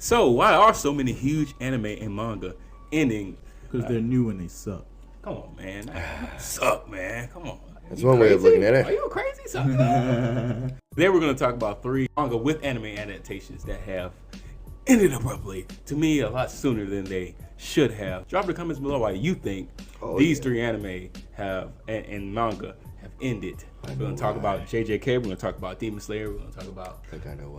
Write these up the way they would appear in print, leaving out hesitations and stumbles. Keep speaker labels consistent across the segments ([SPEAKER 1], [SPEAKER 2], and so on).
[SPEAKER 1] So why are so many huge anime and manga ending?
[SPEAKER 2] Because they're new and they suck.
[SPEAKER 1] Come on, man. Suck, man. Come on.
[SPEAKER 3] That's one way of looking at it.
[SPEAKER 1] Are you crazy? Suck. Then we're going to talk about 3 manga with anime adaptations that have ended abruptly, to me, a lot sooner than they should have. Drop in the comments below why you think these 3 anime have and manga have ended. We're going to talk about JJK, we're going to talk about Demon Slayer, we're going to talk about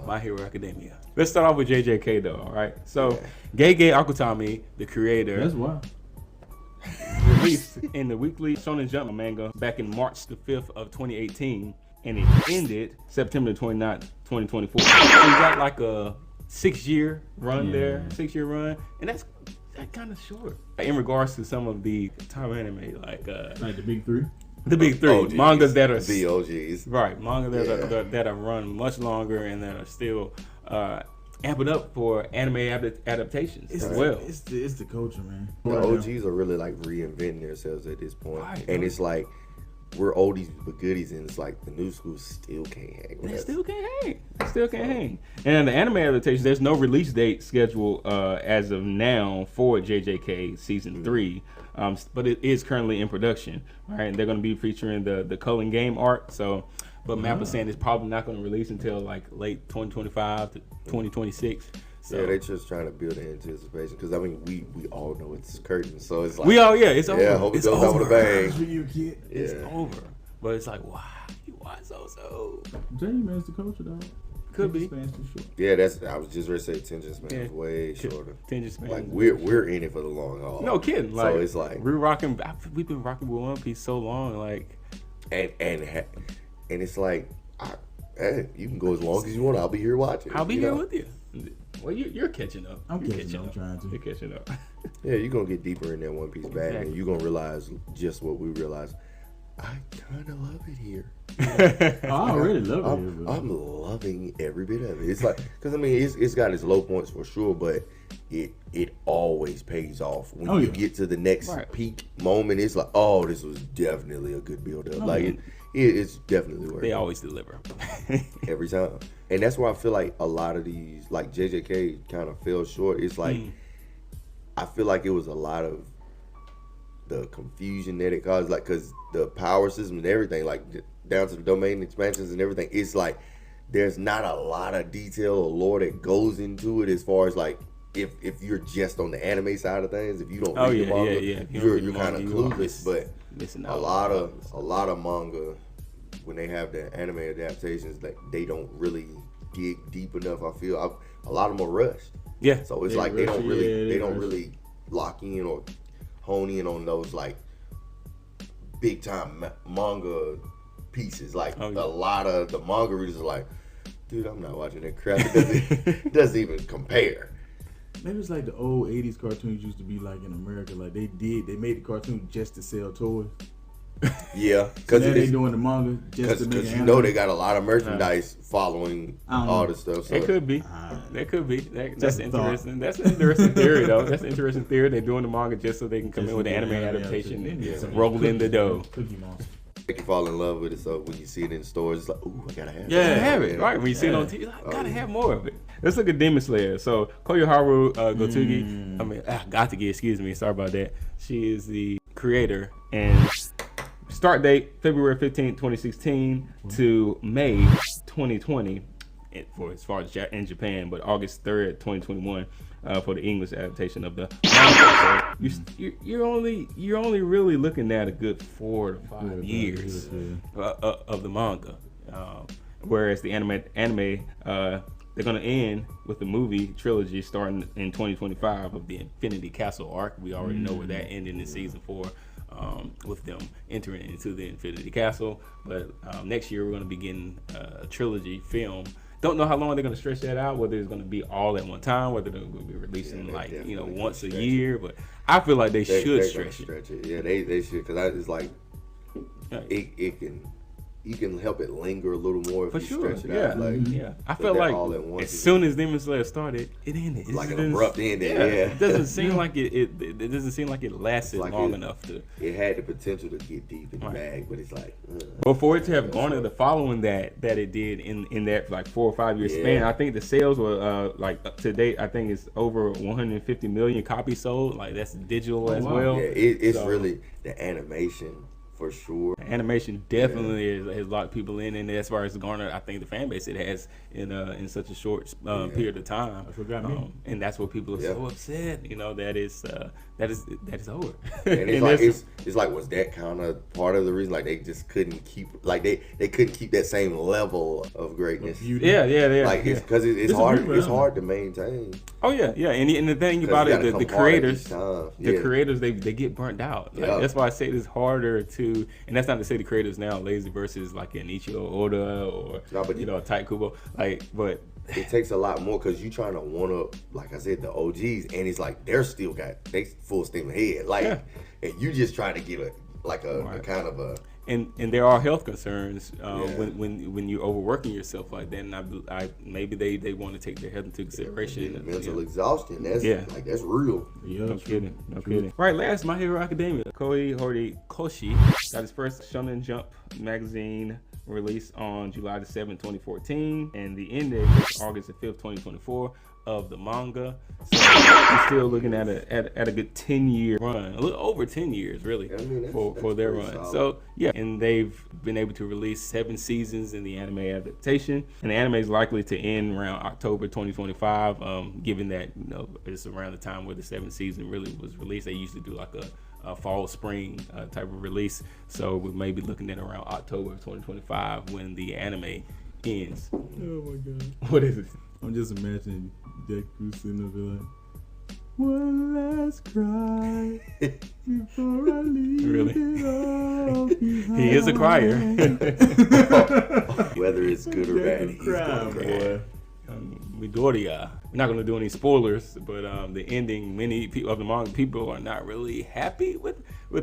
[SPEAKER 1] My Hero Academia. Let's start off with JJK though, alright? So, Gege Akutami, the creator,
[SPEAKER 2] That's why.
[SPEAKER 1] released in the weekly Shonen Jump manga back in March the 5th of 2018, and it ended September 29th, 2024. So you got like a 6-year run there, 6-year run, and that's kind of short. In regards to some of the top anime, like
[SPEAKER 2] the big 3?
[SPEAKER 1] The big 3
[SPEAKER 3] OGs,
[SPEAKER 1] mangas that are
[SPEAKER 3] the OGs,
[SPEAKER 1] right? Manga that are run much longer and that are still amping up for anime adaptations as well.
[SPEAKER 2] It's the culture, man.
[SPEAKER 3] The OGs are really like reinventing themselves at this point, and it's like we're oldies but goodies, and it's like the new school still can't hang.
[SPEAKER 1] They still can't hang. And the anime adaptation, there's no release date scheduled as of now for JJK season 3. But it is currently in production. Right, and they're going to be featuring the Culling game art. So, but Mappa saying it's probably not going to release until like late 2025 to 2026. So,
[SPEAKER 3] yeah, they just trying to build an anticipation because I mean we all know it's curtain, so it's like
[SPEAKER 1] it's over.
[SPEAKER 3] Yeah, hope it goes out with a bang.
[SPEAKER 2] For you, kid.
[SPEAKER 1] It's over. But it's like, why so?
[SPEAKER 2] J-Man's the culture, though.
[SPEAKER 1] Could be.
[SPEAKER 3] Yeah, I was just ready to say attention span is way shorter.
[SPEAKER 1] Attention span.
[SPEAKER 3] Like we're in it for the long haul.
[SPEAKER 1] No kidding. Like,
[SPEAKER 3] so it's like
[SPEAKER 1] we've been rocking with One Piece so long, like,
[SPEAKER 3] and it's like, hey, you can go as long as you want. I'll be here watching.
[SPEAKER 1] I'll be here with you. Well, you're catching up.
[SPEAKER 2] I'm catching up. Trying to.
[SPEAKER 1] You're catching up.
[SPEAKER 3] Yeah, you're gonna get deeper in that One Piece bag, and you're gonna realize just what we realized. I kind of love it here.
[SPEAKER 2] I already love it here. Bro.
[SPEAKER 3] I'm loving every bit of it. It's like, because I mean, it's got its low points for sure, but it always pays off. When you get to the next peak moment, it's like, oh, this was definitely a good build up. Like it's definitely worth it.
[SPEAKER 1] They always deliver
[SPEAKER 3] every time, and that's why I feel like a lot of these, like JJK, kind of fell short. It's like I feel like it was a lot of the confusion that it caused, like, because the power system and everything, like down to the domain expansions and everything, it's like there's not a lot of detail or lore that goes into it as far as like if you're just on the anime side of things, if you don't read the manga, you're kind of clueless. But a lot of manga, when they have the anime adaptations, like they don't really dig deep enough. I feel a lot of them are rushed.
[SPEAKER 1] Yeah.
[SPEAKER 3] So it's like they don't really lock in or hone in on those like big time manga pieces. Like a lot of the manga readers are like, dude, I'm not watching that crap. It doesn't even compare.
[SPEAKER 2] Maybe it's like the old 80s cartoons used to be like in America. Like they made the cartoon just to sell toys.
[SPEAKER 3] Yeah,
[SPEAKER 2] because so they're doing the manga just to make
[SPEAKER 3] because you know they got a lot of merchandise following all this stuff. So
[SPEAKER 1] it could be. That could be. That's interesting. That's an interesting theory, though. That's an interesting theory. They're doing the manga just so they can come in with the anime adaptation and roll in the dough.
[SPEAKER 2] Cookie Monster.
[SPEAKER 3] Make you fall in love with it, so when you see it in stores, it's like, ooh, I gotta have it.
[SPEAKER 1] Yeah, have it. Right, when you see it on TV, like, I gotta have more of it. Let's look at Demon Slayer. So, Koyoharu Gotogi, Gatogi, excuse me, sorry about that. She is the creator, and start date, February 15th, 2016 to May 2020, for as far as in Japan, but August 3rd, 2021 for the English adaptation of the manga. So you're only really looking at a good 4 to 5 years of the manga, whereas the anime they're gonna end with the movie trilogy starting in 2025 of the Infinity Castle arc. We already know where that ended in season 4. With them entering into the Infinity Castle, but next year we're going to be getting a trilogy film. Don't know how long they're going to stretch that out, whether it's going to be all at one time, whether they're going to be releasing once a year, but I feel like they should stretch it.
[SPEAKER 3] Yeah, they should, because it's like it can you can help it linger a little more if
[SPEAKER 1] For
[SPEAKER 3] you
[SPEAKER 1] sure,
[SPEAKER 3] stretch it out. Like,
[SPEAKER 1] yeah. I
[SPEAKER 3] but
[SPEAKER 1] felt
[SPEAKER 3] they're
[SPEAKER 1] like
[SPEAKER 3] all at once
[SPEAKER 1] as
[SPEAKER 3] is-
[SPEAKER 1] soon as Demon Slayer started, it ended. It
[SPEAKER 3] like
[SPEAKER 1] just
[SPEAKER 3] an abrupt ending. Yeah,
[SPEAKER 1] It doesn't seem like it doesn't seem like it lasted
[SPEAKER 3] Like
[SPEAKER 1] long
[SPEAKER 3] it-
[SPEAKER 1] enough to.
[SPEAKER 3] it had the potential to get deep in the
[SPEAKER 1] Right.
[SPEAKER 3] bag, but it's like.
[SPEAKER 1] But for it to have garnered the following that it did in that like 4 or 5 year span, I think the sales were like up to date. I think it's over 150 million copies sold. Like that's digital as
[SPEAKER 2] wow.
[SPEAKER 1] well.
[SPEAKER 3] Yeah, it's
[SPEAKER 1] So,
[SPEAKER 3] really the animation for sure.
[SPEAKER 1] animation definitely has locked people in, and as far as garnered, I think the fan base it has in such a short period of time.
[SPEAKER 2] That's what got me.
[SPEAKER 1] And that's what people are so upset. You know that is over.
[SPEAKER 3] And it's like was that kind of part of the reason? Like they just couldn't keep they couldn't keep that same level of greatness.
[SPEAKER 1] Yeah.
[SPEAKER 3] Like it's because it's
[SPEAKER 2] a
[SPEAKER 3] hard.
[SPEAKER 2] beauty
[SPEAKER 3] It's
[SPEAKER 2] around
[SPEAKER 3] hard to maintain.
[SPEAKER 1] Oh yeah. And the thing
[SPEAKER 3] 'Cause
[SPEAKER 1] about
[SPEAKER 3] you
[SPEAKER 1] it,
[SPEAKER 3] gotta
[SPEAKER 1] the
[SPEAKER 3] come harder
[SPEAKER 1] creators,
[SPEAKER 3] each time.
[SPEAKER 1] the
[SPEAKER 3] Yeah.
[SPEAKER 1] creators they get burnt out. Like,
[SPEAKER 3] Yeah.
[SPEAKER 1] That's why I say it's harder to, and that's not to say the creators now are lazy versus like an Ichiro Oda or
[SPEAKER 3] No, but
[SPEAKER 1] a Tai Kubo. Like, but
[SPEAKER 3] It takes a lot more because you trying to one up, like I said, the OGs, and it's like they're still got they full steam ahead. Like, and you just trying to get a kind of a.
[SPEAKER 1] And there are health concerns when you're overworking yourself like that. And I maybe they want to take their health into consideration.
[SPEAKER 3] Yeah, mental exhaustion. That's like that's real.
[SPEAKER 2] Yeah,
[SPEAKER 1] No kidding. Right, last My Hero Academia. Koi Horikoshi got his first Shonen Jump magazine released on July the 7th, 2014, and the end date is August the 5th, 2024 of the manga. So we're still looking at a good 10-year run, a little over 10 years really,
[SPEAKER 3] I mean,
[SPEAKER 1] for their
[SPEAKER 3] pretty
[SPEAKER 1] run.
[SPEAKER 3] solid.
[SPEAKER 1] So yeah, and they've been able to release 7 seasons in the anime adaptation, and the anime is likely to end around October 2025. Given that it's around the time where the 7th season really was released, they usually do like a fall spring type of release. So we may be looking at around October of 2025 when the anime ends.
[SPEAKER 2] Oh my god.
[SPEAKER 1] What is it?
[SPEAKER 2] I'm just imagining Deku sitting up there like, one last cry before I leave
[SPEAKER 1] Really?
[SPEAKER 2] it all behind.
[SPEAKER 1] He is a crier.
[SPEAKER 3] Whether it's good or bad, he's gonna cry.
[SPEAKER 2] boy.
[SPEAKER 1] Midoriya. We're not going to do any spoilers, but the ending, many people of the manga people are not really happy with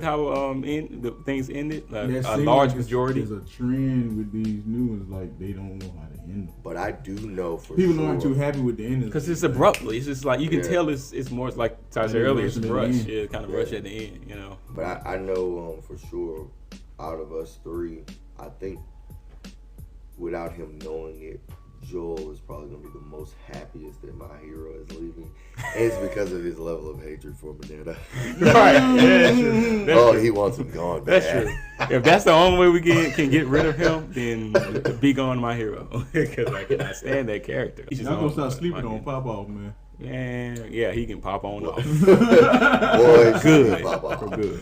[SPEAKER 1] how the things ended.
[SPEAKER 2] That
[SPEAKER 1] A
[SPEAKER 2] seems
[SPEAKER 1] large
[SPEAKER 2] like
[SPEAKER 1] majority.
[SPEAKER 2] There's a trend with these new ones, like they don't know how to end them.
[SPEAKER 3] But I do know for
[SPEAKER 2] People
[SPEAKER 3] sure.
[SPEAKER 2] aren't too happy with the ending
[SPEAKER 1] Because it's abruptly. It's just like you can
[SPEAKER 3] Yeah.
[SPEAKER 1] tell it's more like I said
[SPEAKER 2] Yeah,
[SPEAKER 1] earlier, it's
[SPEAKER 2] rush at the
[SPEAKER 1] rush.
[SPEAKER 2] end.
[SPEAKER 1] Yeah, kind of rush at the end,
[SPEAKER 3] But I know for sure, out of us three, I think without him knowing it, Joel is probably gonna be the most happiest that my hero is leaving. And it's because of his level of hatred for Mineta.
[SPEAKER 1] Right. Yeah, that's true. That's
[SPEAKER 3] He wants him gone.
[SPEAKER 1] That's
[SPEAKER 3] bad.
[SPEAKER 1] true. If that's the only way we can get rid of him, then be gone, my hero. Because I cannot stand that character. He's just
[SPEAKER 2] Y'all gonna
[SPEAKER 1] on-
[SPEAKER 2] stop sleeping
[SPEAKER 1] my-
[SPEAKER 2] on Pop Off, man.
[SPEAKER 1] Man, yeah, he can pop on off.
[SPEAKER 3] Boy,
[SPEAKER 1] Good.
[SPEAKER 3] Baba.
[SPEAKER 1] For good.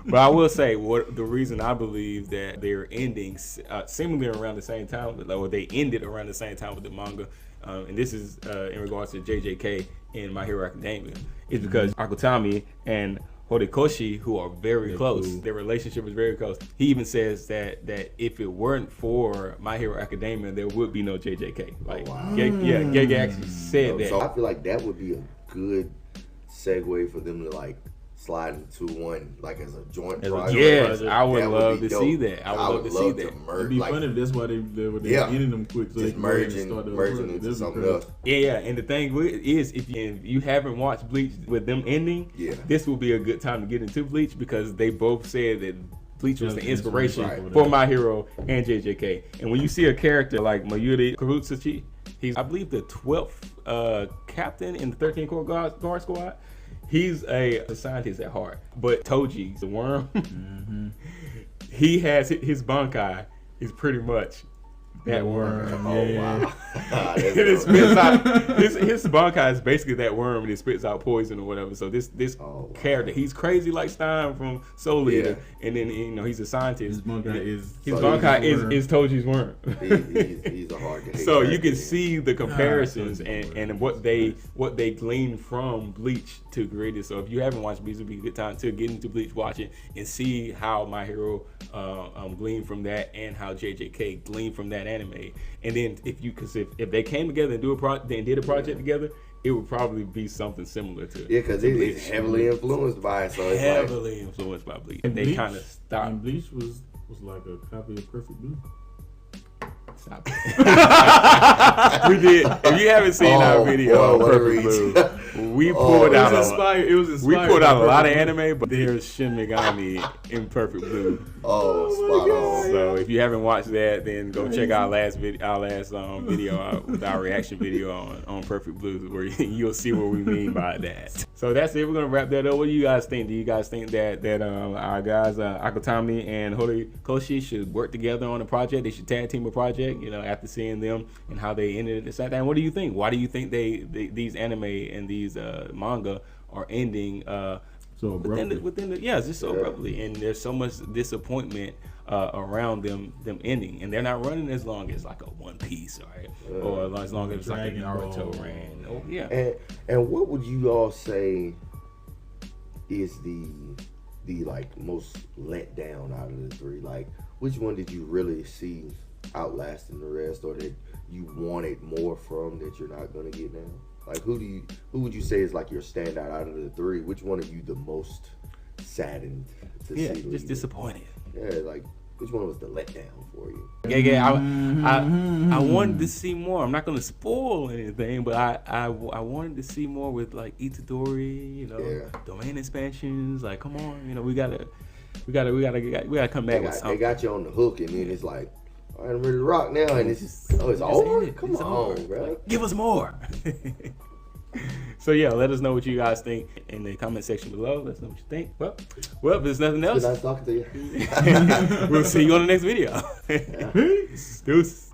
[SPEAKER 1] But I will say, what the reason I believe that they're ending seemingly around the same time, or they ended around the same time with the manga, and this is in regards to JJK and My Hero Academia, is because Akutami and Horikoshi, who are very close,
[SPEAKER 2] cool.
[SPEAKER 1] their relationship is very close. He even says that if it weren't for My Hero Academia, there would be no JJK. Like, Gege actually said that.
[SPEAKER 3] So I feel like that would be a good segue for them to like slide into one, like as a joint project.
[SPEAKER 1] Yes, I would
[SPEAKER 3] That
[SPEAKER 1] love
[SPEAKER 3] be
[SPEAKER 1] to
[SPEAKER 3] dope.
[SPEAKER 1] see that. I would love to see that.
[SPEAKER 3] merge,
[SPEAKER 2] It'd be
[SPEAKER 3] like,
[SPEAKER 2] funny if that's why they
[SPEAKER 3] Yeah.
[SPEAKER 2] ended them quick. So they
[SPEAKER 3] just
[SPEAKER 2] can go ahead and
[SPEAKER 3] merging
[SPEAKER 2] start the
[SPEAKER 3] into
[SPEAKER 2] That'd be
[SPEAKER 3] something
[SPEAKER 2] crazy.
[SPEAKER 3] else.
[SPEAKER 1] Yeah, and the thing is, if you haven't watched Bleach with them ending,
[SPEAKER 3] Yeah.
[SPEAKER 1] this will be a good time to get into Bleach because they both said that Bleach was the inspiration
[SPEAKER 2] Right.
[SPEAKER 1] for My Hero and JJK. And when you see a character like Mayuri Kurutsuchi, he's I believe the 12th captain in the 13th Corps Guard Squad. He's a scientist at heart, but Toji, the worm, he has his Bankai is pretty much that worm.
[SPEAKER 3] Oh wow.
[SPEAKER 1] And it spits out his Bankai is basically that worm, and it spits out poison or whatever. So this
[SPEAKER 3] Oh, wow.
[SPEAKER 1] character, he's crazy like Stein from Soul Eater, and then he's a scientist.
[SPEAKER 2] His Bankai is
[SPEAKER 1] His
[SPEAKER 3] So
[SPEAKER 1] Bankai
[SPEAKER 2] he's a worm.
[SPEAKER 1] is Toji's worm.
[SPEAKER 3] He's a hard to hate
[SPEAKER 1] So you
[SPEAKER 3] character.
[SPEAKER 1] can see the comparisons
[SPEAKER 2] Toji's
[SPEAKER 1] and what they glean from Bleach to create it. So if you haven't watched Bleach, it'd be a good time to get into Bleach, watch it, and see how My Hero gleaned from that and how JJK gleaned from that anime. And then if they came together and did a project together, it would probably be something similar to
[SPEAKER 3] because
[SPEAKER 1] to
[SPEAKER 3] it's heavily influenced by it. So it's
[SPEAKER 1] heavily influenced by Bleach. And they
[SPEAKER 2] Bleach-
[SPEAKER 1] kind of stopped.
[SPEAKER 2] And Bleach was was like a copy of Perfect Blue.
[SPEAKER 1] Stop it. We did. If you haven't seen our video on Perfect Blue, we pulled out
[SPEAKER 2] It was inspired.
[SPEAKER 1] we pulled out a lot of anime, but there's Shin Megami in Perfect Blue.
[SPEAKER 3] Oh, spot on.
[SPEAKER 1] So if you haven't watched that, then go check our last video out with our reaction video on Perfect Blue, where you'll see what we mean by that. So that's it. We're gonna wrap that up. What do you guys think? Do you guys think that our guys Akutami and Horikoshi should work together on a project? They should tag team a project. You know, after seeing them and how they ended at the same time. What do you think? Why do you think these anime and these manga are ending
[SPEAKER 2] So abruptly.
[SPEAKER 1] within the it's just so abruptly, and there's so much disappointment around them ending, and they're not running as long as like a One Piece, right? Or as long as like a Naruto ran. Oh, yeah.
[SPEAKER 3] And what would you all say is the like most let down out of the three? Like, which one did you really see outlasting the rest, or that you wanted more from that you're not gonna get now? Like, who would you say is like your standout out of the three? Which one are you the most saddened to see?
[SPEAKER 1] Just disappointed.
[SPEAKER 3] Yeah, like which one was the letdown for you?
[SPEAKER 1] I wanted to see more. I'm not gonna spoil anything, but I wanted to see more with like Itadori, you know, domain expansions. Like, come on, you know, we gotta come back with something.
[SPEAKER 3] They got you on the hook, and then it's like, all right, I'm ready to rock now, and it's over. Come on, bro.
[SPEAKER 1] Like, give us more. So yeah, let us know what you guys think in the comment section below. Let us know what you think. Well, if there's nothing else,
[SPEAKER 3] nice talking to you.
[SPEAKER 1] we'll see you on the next video. Peace. Deuces.